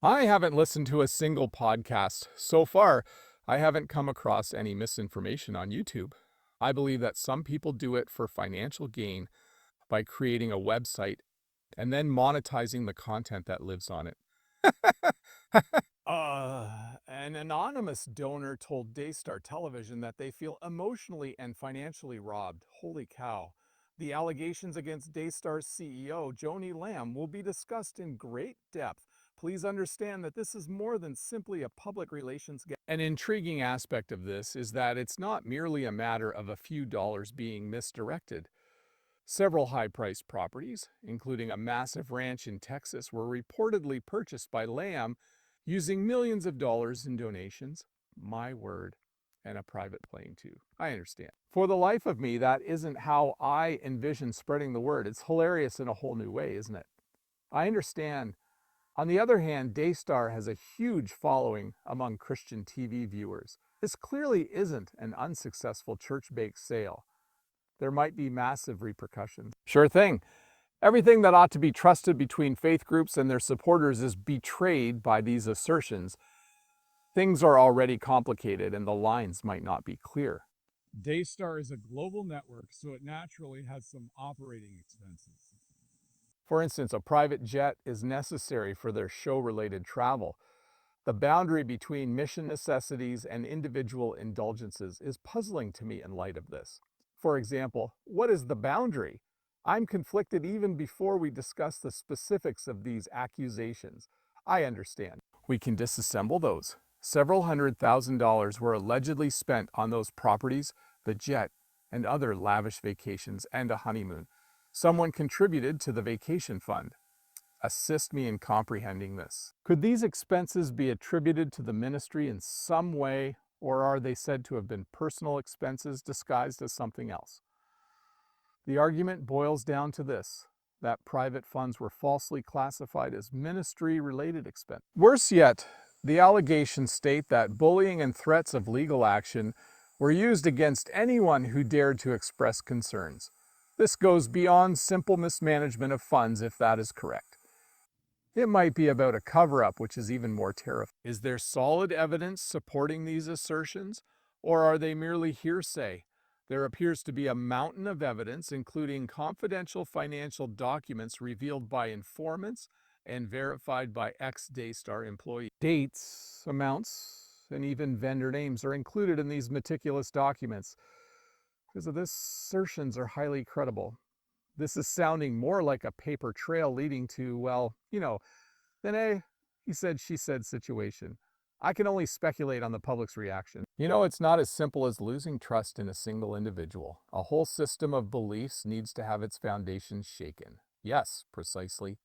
I haven't listened to a single podcast. So far, I haven't come across any misinformation on YouTube. I believe that some people do it for financial gain by creating a website and then monetizing the content that lives on it. An anonymous donor told Daystar Television that they feel emotionally and financially robbed. Holy cow. The allegations against Daystar's CEO, Joni will be discussed in great depth. Please understand that this is more than simply a public relations gag. An intriguing aspect of this is that it's not merely a matter of a few dollars being misdirected. Several high-priced properties, including a massive ranch in Texas, were reportedly purchased by Lamb using millions of dollars in donations. My word. And a private plane too. I understand. For the life of me, that isn't how I envision spreading the word. It's hilarious in a whole new way, isn't it? I understand. On the other hand, Daystar has a huge following among Christian TV viewers. This clearly isn't an unsuccessful church-baked sale. There might be massive repercussions. Sure thing. Everything that ought to be trusted between faith groups and their supporters is betrayed by these assertions. Things are already complicated and the lines might not be clear. Daystar is a global network, so it naturally has some operating expenses. For instance, a private jet is necessary for their show-related travel. The boundary between mission necessities and individual indulgences is puzzling to me in light of this. For example, what is the boundary? I'm conflicted even before we discuss the specifics of these accusations. I understand. We can disassemble those. Several $100,000 were allegedly spent on those properties, the jet, and other lavish vacations, and a honeymoon. Someone contributed to the vacation fund. Assist me in comprehending this. Could these expenses be attributed to the ministry in some way, or are they said to have been personal expenses disguised as something else? The argument boils down to this, that private funds were falsely classified as ministry-related expense. Worse yet, the allegations state that bullying and threats of legal action were used against anyone who dared to express concerns. This goes beyond simple mismanagement of funds if that is correct. It might be about a cover-up, which is even more terrifying. Is there solid evidence supporting these assertions, or are they merely hearsay? There appears to be a mountain of evidence, including confidential financial documents revealed by informants and verified by ex-Daystar employees. Dates, amounts, and even vendor names are included in these meticulous documents. Because of this, assertions are highly credible. This is sounding more like a paper trail leading to, well, than a he said, she said situation. I can only speculate on the public's reaction. It's not as simple as losing trust in a single individual. A whole system of beliefs needs to have its foundations shaken. Yes, precisely.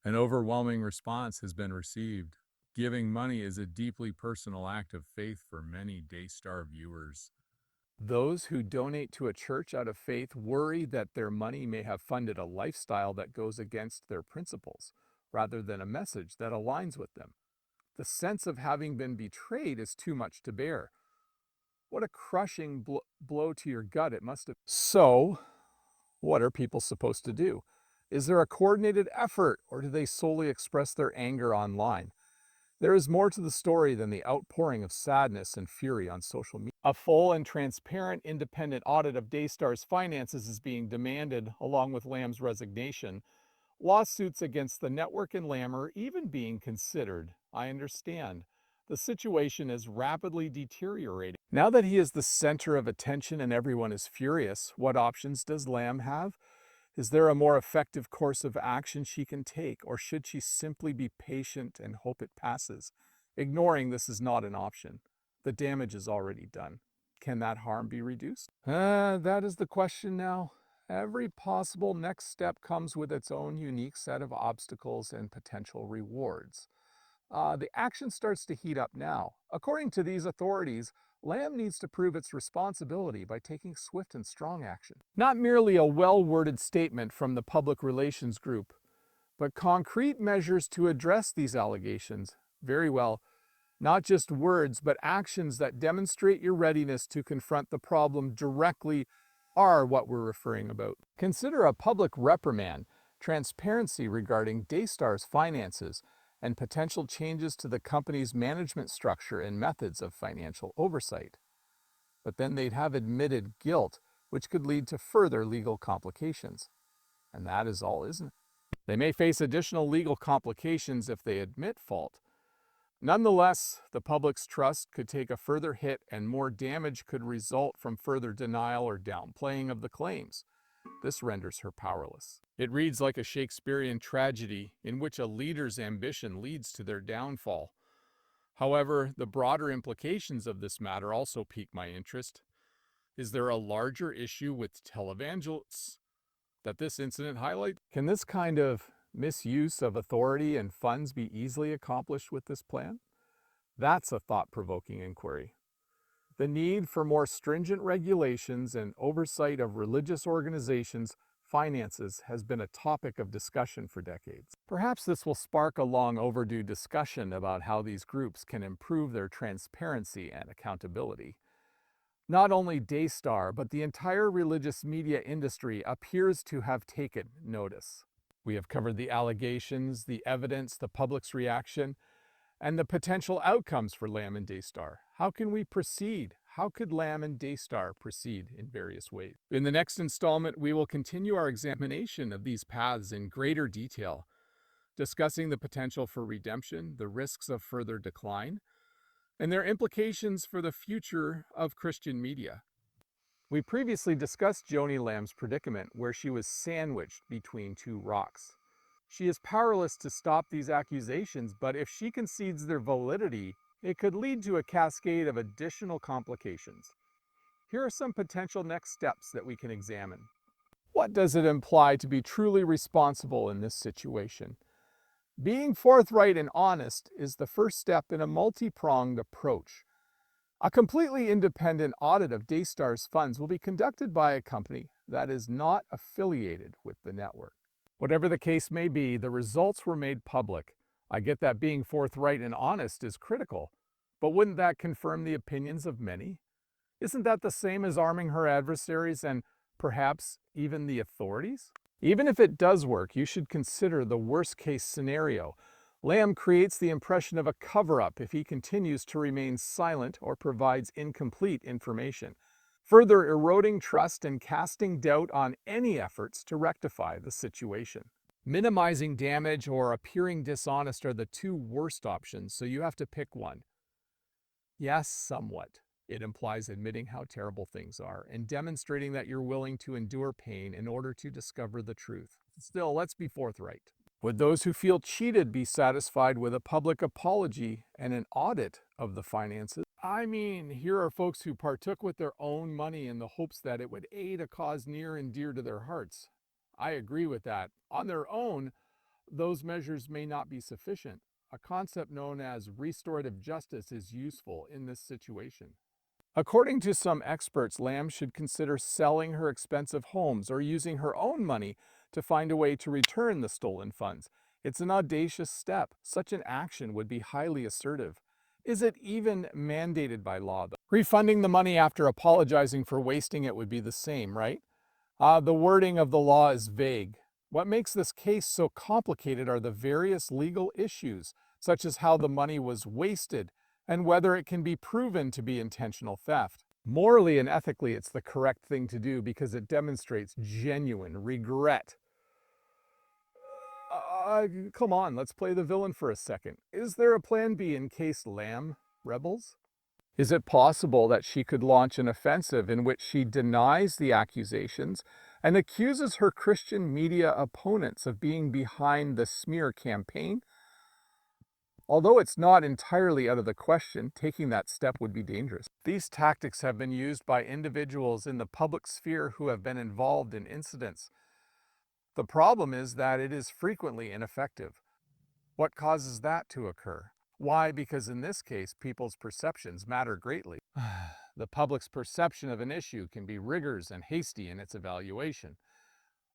An overwhelming response has been received. Giving money is a deeply personal act of faith for many Daystar viewers. Those who donate to a church out of faith worry that their money may have funded a lifestyle that goes against their principles, rather than a message that aligns with them. The sense of having been betrayed is too much to bear. What a crushing blow to your gut it must have. So, what are people supposed to do? Is there a coordinated effort, or do they solely express their anger online? There is more to the story than the outpouring of sadness and fury on social media. A full and transparent independent audit of Daystar's finances is being demanded, along with Lamb's resignation. Lawsuits against the network and Lamb are even being considered. I understand. The situation is rapidly deteriorating. Now that he is the center of attention and everyone is furious, what options does Lamb have? Is there a more effective course of action she can take, or should she simply be patient and hope it passes? Ignoring this is not an option. The damage is already done. Can that harm be reduced? That is the question now. Every possible next step comes with its own unique set of obstacles and potential rewards. The action starts to heat up now. According to these authorities, Lamb needs to prove its responsibility by taking swift and strong action. Not merely a well-worded statement from the public relations group, but concrete measures to address these allegations. Very well. Not just words, but actions that demonstrate your readiness to confront the problem directly are what we're referring about. Consider a public reprimand, transparency regarding Daystar's finances, and potential changes to the company's management structure and methods of financial oversight. But then they'd have admitted guilt, which could lead to further legal complications. And that is all, isn't it? They may face additional legal complications if they admit fault. Nonetheless, the public's trust could take a further hit and more damage could result from further denial or downplaying of the claims. This renders her powerless. It reads like a Shakespearean tragedy in which a leader's ambition leads to their downfall. However, the broader implications of this matter also pique my interest. Is there a larger issue with televangelists that this incident highlights? Can this kind of misuse of authority and funds be easily accomplished with this plan? That's a thought-provoking inquiry. The need for more stringent regulations and oversight of religious organizations' finances has been a topic of discussion for decades. Perhaps this will spark a long overdue discussion about how these groups can improve their transparency and accountability. Not only Daystar, but the entire religious media industry appears to have taken notice. We have covered the allegations, the evidence, the public's reaction, and the potential outcomes for Lamb and Daystar. How can we proceed? How could Lamb and Daystar proceed in various ways? In the next installment, we will continue our examination of these paths in greater detail, discussing the potential for redemption, the risks of further decline, and their implications for the future of Christian media. We previously discussed Joni Lamb's predicament, where she was sandwiched between two rocks. She is powerless to stop these accusations, but if she concedes their validity, it could lead to a cascade of additional complications. Here are some potential next steps that we can examine. What does it imply to be truly responsible in this situation? Being forthright and honest is the first step in a multi-pronged approach. A completely independent audit of Daystar's funds will be conducted by a company that is not affiliated with the network. Whatever the case may be, the results were made public. I get that being forthright and honest is critical, but wouldn't that confirm the opinions of many? Isn't that the same as arming her adversaries and perhaps even the authorities? Even if it does work, you should consider the worst-case scenario. Lamb creates the impression of a cover-up if he continues to remain silent or provides incomplete information, further eroding trust and casting doubt on any efforts to rectify the situation. Minimizing damage or appearing dishonest are the two worst options, so you have to pick one. Yes, somewhat. It implies admitting how terrible things are and demonstrating that you're willing to endure pain in order to discover the truth. Still, let's be forthright. Would those who feel cheated be satisfied with a public apology and an audit of the finances? I mean, here are folks who partook with their own money in the hopes that it would aid a cause near and dear to their hearts. I agree with that. On their own, those measures may not be sufficient. A concept known as restorative justice is useful in this situation. According to some experts, Lamb should consider selling her expensive homes or using her own money to find a way to return the stolen funds. It's an audacious step. Such an action would be highly assertive. Is it even mandated by law, though? Refunding the money after apologizing for wasting it would be the same, right? The wording of the law is vague. What makes this case so complicated are the various legal issues, such as how the money was wasted and whether it can be proven to be intentional theft. Morally and ethically, it's the correct thing to do because it demonstrates genuine regret. Come on, let's play the villain for a second. Is there a plan B in case Lamb rebels? Is it possible that she could launch an offensive in which she denies the accusations and accuses her Christian media opponents of being behind the smear campaign? Although it's not entirely out of the question, taking that step would be dangerous. These tactics have been used by individuals in the public sphere who have been involved in incidents. The problem is that it is frequently ineffective. What causes that to occur? Why? Because in this case, people's perceptions matter greatly. The public's perception of an issue can be rigorous and hasty in its evaluation.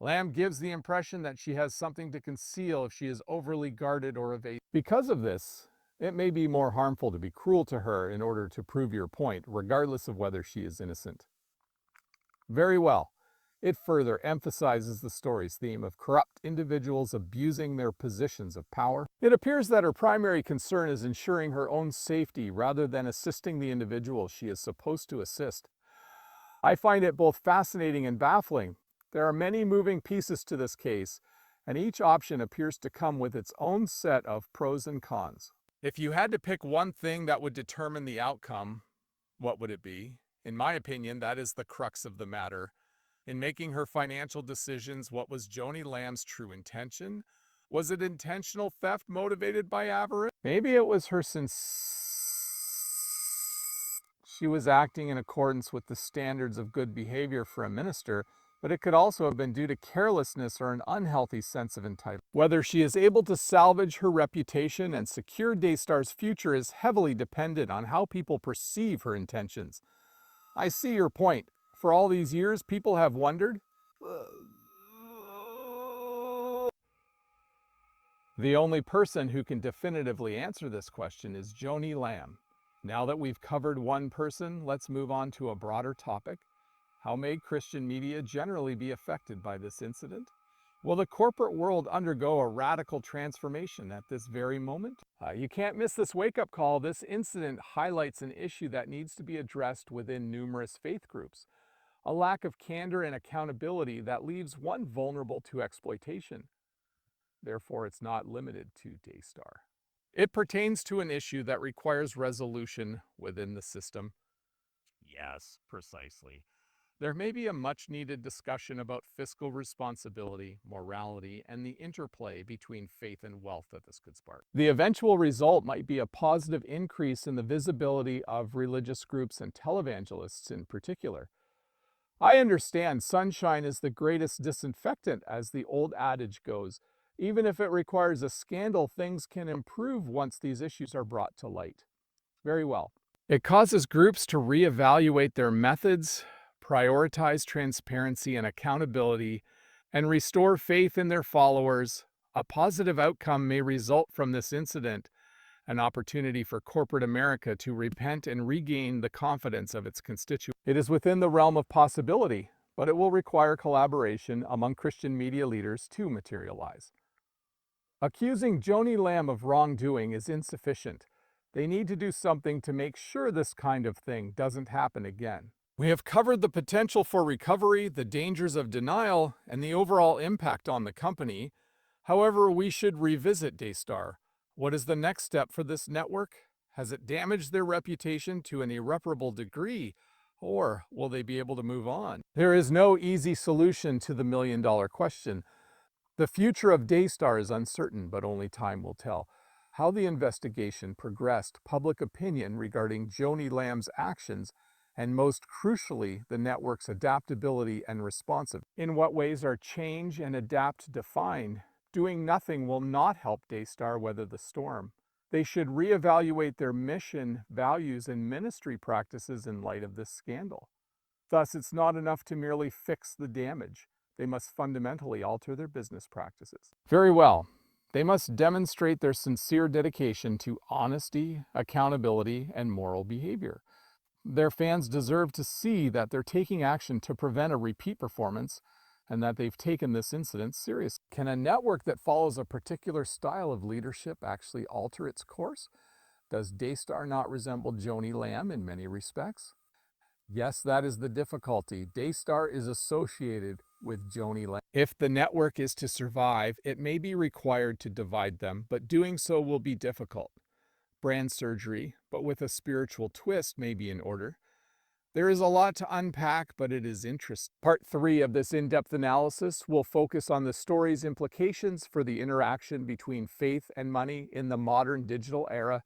Lamb gives the impression that she has something to conceal if she is overly guarded or evasive. Because of this, it may be more harmful to be cruel to her in order to prove your point, regardless of whether she is innocent. Very well. It further emphasizes the story's theme of corrupt individuals abusing their positions of power. It appears that her primary concern is ensuring her own safety rather than assisting the individual she is supposed to assist. I find it both fascinating and baffling. There are many moving pieces to this case, and each option appears to come with its own set of pros and cons. If you had to pick one thing that would determine the outcome, what would it be? In my opinion, that is the crux of the matter. In making her financial decisions, what was Joni Lamb's true intention? Was it intentional theft motivated by avarice? Maybe it was her she was acting in accordance with the standards of good behavior for a minister, but it could also have been due to carelessness or an unhealthy sense of entitlement. Whether she is able to salvage her reputation and secure Daystar's future is heavily dependent on how people perceive her intentions. I see your point. For all these years, people have wondered. The only person who can definitively answer this question is Joni Lamb. Now that we've covered one person, let's move on to a broader topic. How may Christian media generally be affected by this incident? Will the corporate world undergo a radical transformation at this very moment? You can't miss this wake-up call. This incident highlights an issue that needs to be addressed within numerous faith groups. A lack of candor and accountability that leaves one vulnerable to exploitation. Therefore, it's not limited to Daystar. It pertains to an issue that requires resolution within the system. Yes, precisely. There may be a much-needed discussion about fiscal responsibility, morality, and the interplay between faith and wealth that this could spark. The eventual result might be a positive increase in the visibility of religious groups and televangelists in particular. I understand sunshine is the greatest disinfectant, as the old adage goes. Even if it requires a scandal, things can improve once these issues are brought to light. Very well. It causes groups to reevaluate their methods, prioritize transparency and accountability, and restore faith in their followers. A positive outcome may result from this incident, an opportunity for corporate America to repent and regain the confidence of its constituents. It is within the realm of possibility, but it will require collaboration among Christian media leaders to materialize. Accusing Joni Lamb of wrongdoing is insufficient. They need to do something to make sure this kind of thing doesn't happen again. We have covered the potential for recovery, the dangers of denial, and the overall impact on the company. However, we should revisit Daystar. What is the next step for this network? Has it damaged their reputation to an irreparable degree? Or will they be able to move on? There is no easy solution to the million-dollar question. The future of Daystar is uncertain, but only time will tell. How the investigation progressed, public opinion regarding Joni Lamb's actions, and most crucially, the network's adaptability and responsiveness. In what ways are change and adapt defined? Doing nothing will not help Daystar weather the storm. They should reevaluate their mission, values, and ministry practices in light of this scandal. Thus, it's not enough to merely fix the damage. They must fundamentally alter their business practices. Very well. They must demonstrate their sincere dedication to honesty, accountability, and moral behavior. Their fans deserve to see that they're taking action to prevent a repeat performance and that they've taken this incident seriously. Can a network that follows a particular style of leadership actually alter its course? Does Daystar not resemble Joni Lamb in many respects? Yes, that is the difficulty. Daystar is associated with Joni Lamb. If the network is to survive, it may be required to divide them, but doing so will be difficult. Brand surgery, but with a spiritual twist, may be in order. There is a lot to unpack, but it is interesting. Part 3 of this in-depth analysis will focus on the story's implications for the interaction between faith and money in the modern digital era,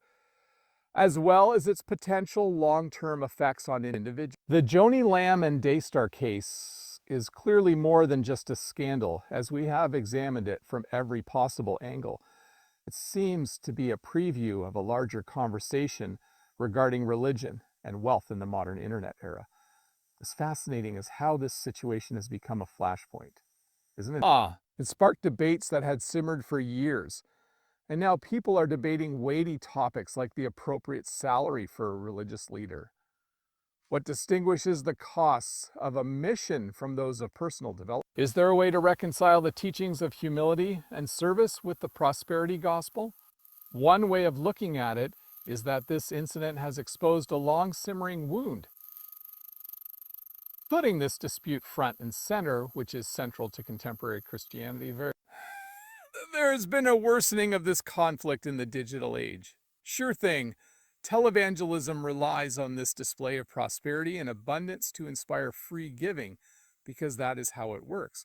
as well as its potential long-term effects on individuals. The Joni Lamb and Daystar case is clearly more than just a scandal, as we have examined it from every possible angle. It seems to be a preview of a larger conversation regarding religion and wealth in the modern internet era. As fascinating as how this situation has become a flashpoint, isn't it? It sparked debates that had simmered for years. And now people are debating weighty topics like the appropriate salary for a religious leader. What distinguishes the costs of a mission from those of personal development? Is there a way to reconcile the teachings of humility and service with the prosperity gospel? One way of looking at it is that this incident has exposed a long simmering wound, putting this dispute front and center, which is central to contemporary Christianity. There has been a worsening of this conflict in the digital age. Sure thing, televangelism relies on this display of prosperity and abundance to inspire free giving, because that is how it works.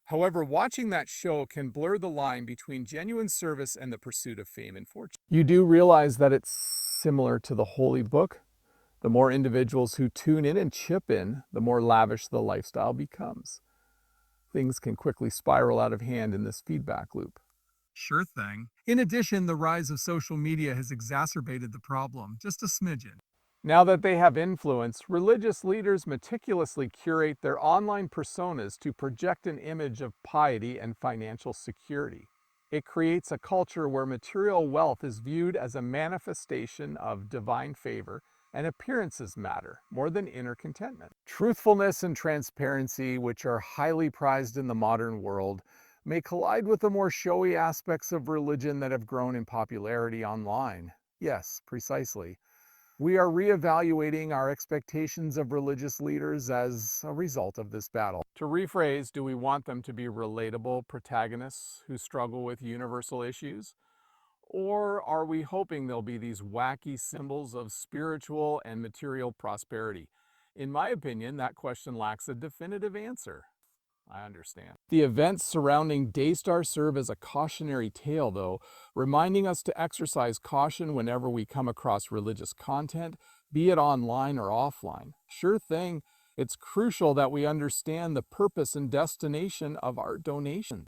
However, watching that show can blur the line between genuine service and the pursuit of fame and fortune. You do realize that it's similar to the Holy Book? The more individuals who tune in and chip in, the more lavish the lifestyle becomes. Things can quickly spiral out of hand in this feedback loop. Sure thing. In addition, the rise of social media has exacerbated the problem, just a smidgen. Now that they have influence, religious leaders meticulously curate their online personas to project an image of piety and financial security. It creates a culture where material wealth is viewed as a manifestation of divine favor, and appearances matter more than inner contentment. Truthfulness and transparency, which are highly prized in the modern world, may collide with the more showy aspects of religion that have grown in popularity online. Yes, precisely. We are reevaluating our expectations of religious leaders as a result of this battle. To rephrase, do we want them to be relatable protagonists who struggle with universal issues? Or are we hoping they'll be these wacky symbols of spiritual and material prosperity? In my opinion, that question lacks a definitive answer. I understand. The events surrounding Daystar serve as a cautionary tale, though, reminding us to exercise caution whenever we come across religious content, be it online or offline. Sure thing, it's crucial that we understand the purpose and destination of our donations.